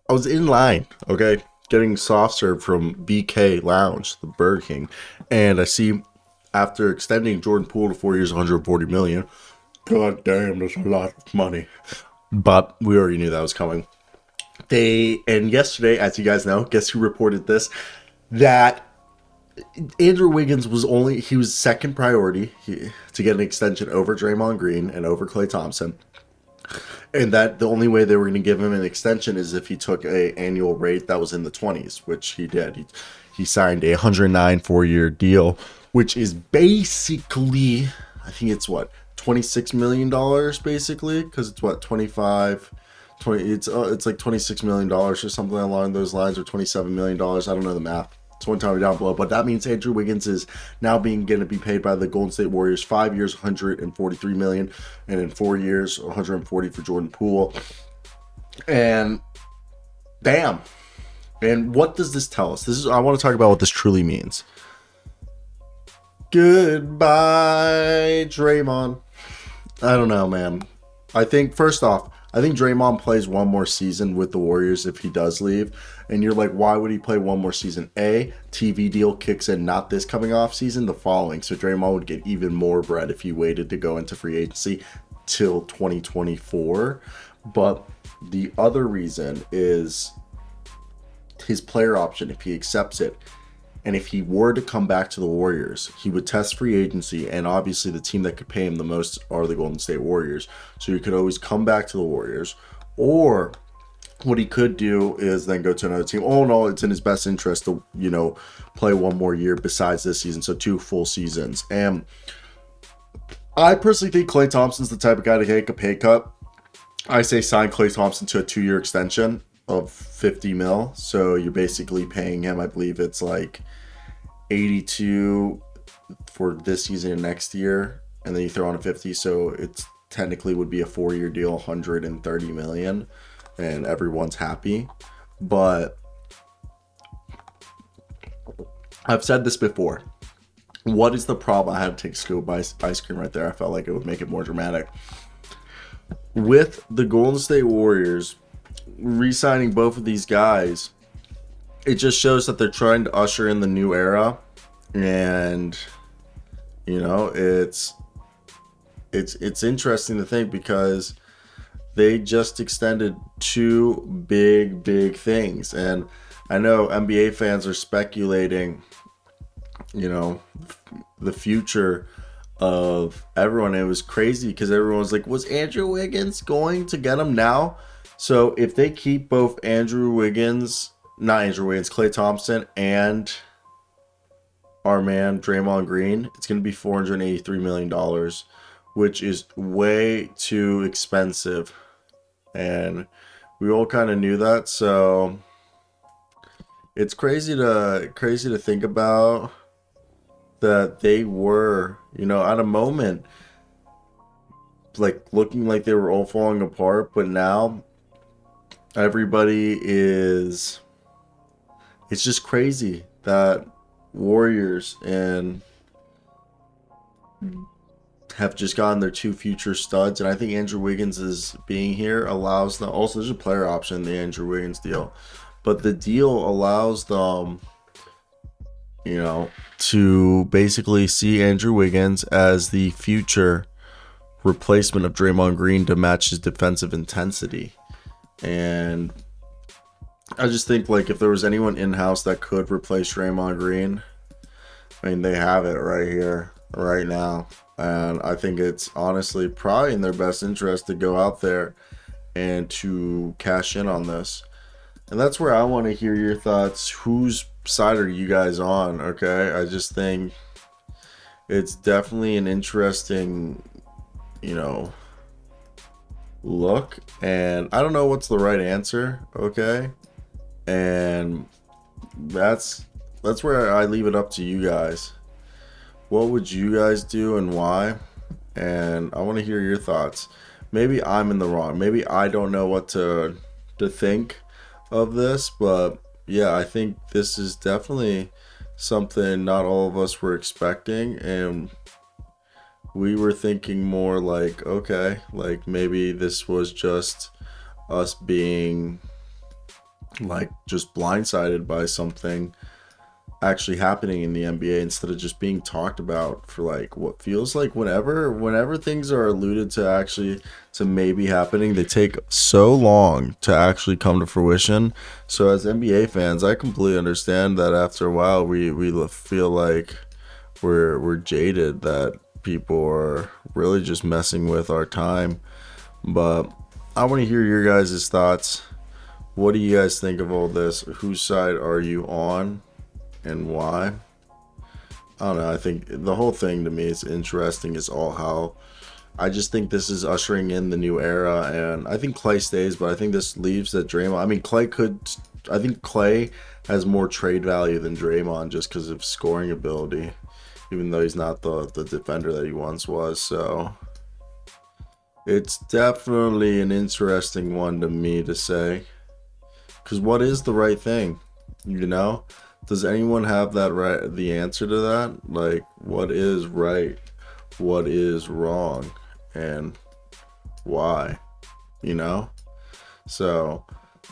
I was in line, okay, getting soft serve from BK Lounge, the Burger King, and I see after extending Jordan Poole to 4 years, 140 million. God damn, that's a lot of money. But we already knew that was coming. And yesterday, as you guys know, guess who reported this? That Andrew Wiggins he was second priority to get an extension over Draymond Green and over Klay Thompson, and that the only way they were going to give him an extension is if he took a annual rate that was in the 20s, which he did. He signed a 109 4-year deal, which is basically, I think it's what, $26 million basically, because it's what, 25 20. It's like $26 million or something along those lines, or $27 million. I don't know the math. Someone tell me down below. But that means Andrew Wiggins is now going to be paid by the Golden State Warriors 5 years, 143 million, and in 4 years, 140 for Jordan Poole. And bam. And what does this tell us? I want to talk about what this truly means. Goodbye, Draymond. I don't know, man. I think first off, I think Draymond plays one more season with the Warriors if he does leave. And you're like, why would he play one more season? A, TV deal kicks in not this coming off season, the following. So Draymond would get even more bread if he waited to go into free agency till 2024. But the other reason is his player option, if he accepts it. And if he were to come back to the Warriors, he would test free agency, and obviously the team that could pay him the most are the Golden State Warriors. So he could always come back to the Warriors. Or what he could do is then go to another team. Oh no, it's in his best interest to, play one more year besides this season. So 2 full seasons. And I personally think Klay Thompson's the type of guy to take a pay cut. I say sign Klay Thompson to a 2-year extension of 50 mil. So you're basically paying him, I believe it's like 82 for this season and next year, and then you throw on a 50, so it's technically would be a 4-year deal, 130 million, and everyone's happy. But I've said this before. What is the problem? I had to take a scoop of ice cream right there. I felt like it would make it more dramatic. With the Golden State Warriors re-signing both of these guys, it just shows that they're trying to usher in the new era. And it's interesting to think, because they just extended 2 big things. And I know NBA fans are speculating the future of everyone. It was crazy because everyone was like, was Andrew Wiggins going to get him now? So if they keep both Klay Thompson and our man Draymond Green, it's going to be $483 million, which is way too expensive. And we all kind of knew that. So it's crazy to think about that they were, at a moment, like looking like they were all falling apart, but now everybody is, it's just crazy that Warriors and have just gotten their 2 future studs. And I think Andrew Wiggins is being here allows them, also there's a player option in the Andrew Wiggins deal, but the deal allows them to basically see Andrew Wiggins as the future replacement of Draymond Green to match his defensive intensity. And I just think, like, if there was anyone in-house that could replace Draymond Green, I mean, they have it right here, right now. And I think it's honestly probably in their best interest to go out there and to cash in on this. And that's where I want to hear your thoughts. Whose side are you guys on? Okay, I just think it's definitely an interesting, look. And I don't know what's the right answer. Okay, and that's where I leave it up to you guys. What would you guys do and why? And I want to hear your thoughts. Maybe I'm in the wrong. Maybe I don't know what to think of this, but yeah, I think this is definitely something not all of us were expecting, and we were thinking more like, okay, like maybe this was just us being, like just blindsided by something actually happening in the NBA instead of just being talked about for like what feels like whenever things are alluded to actually to maybe happening, they take so long to actually come to fruition. So as NBA fans, I completely understand that after a while we feel like we're jaded, that people are really just messing with our time. But I want to hear your guys' thoughts. What do you guys think of all this? Whose side are you on and why? I don't know. I think the whole thing to me is interesting. Is all how I just think this is ushering in the new era, and I think Clay stays, but I think this leaves that Draymond. I mean, Clay could. I think Clay has more trade value than Draymond just because of scoring ability, even though he's not the defender that he once was. So it's definitely an interesting one to me to say. Because what is the right thing? You know? Does anyone have that right, the answer to that? Like, what is right? What is wrong? And why? You know? So,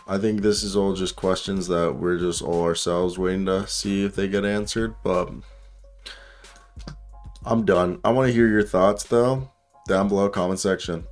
I think this is all just questions that we're just all ourselves waiting to see if they get answered. But I'm done. I want to hear your thoughts, though, down below, comment section.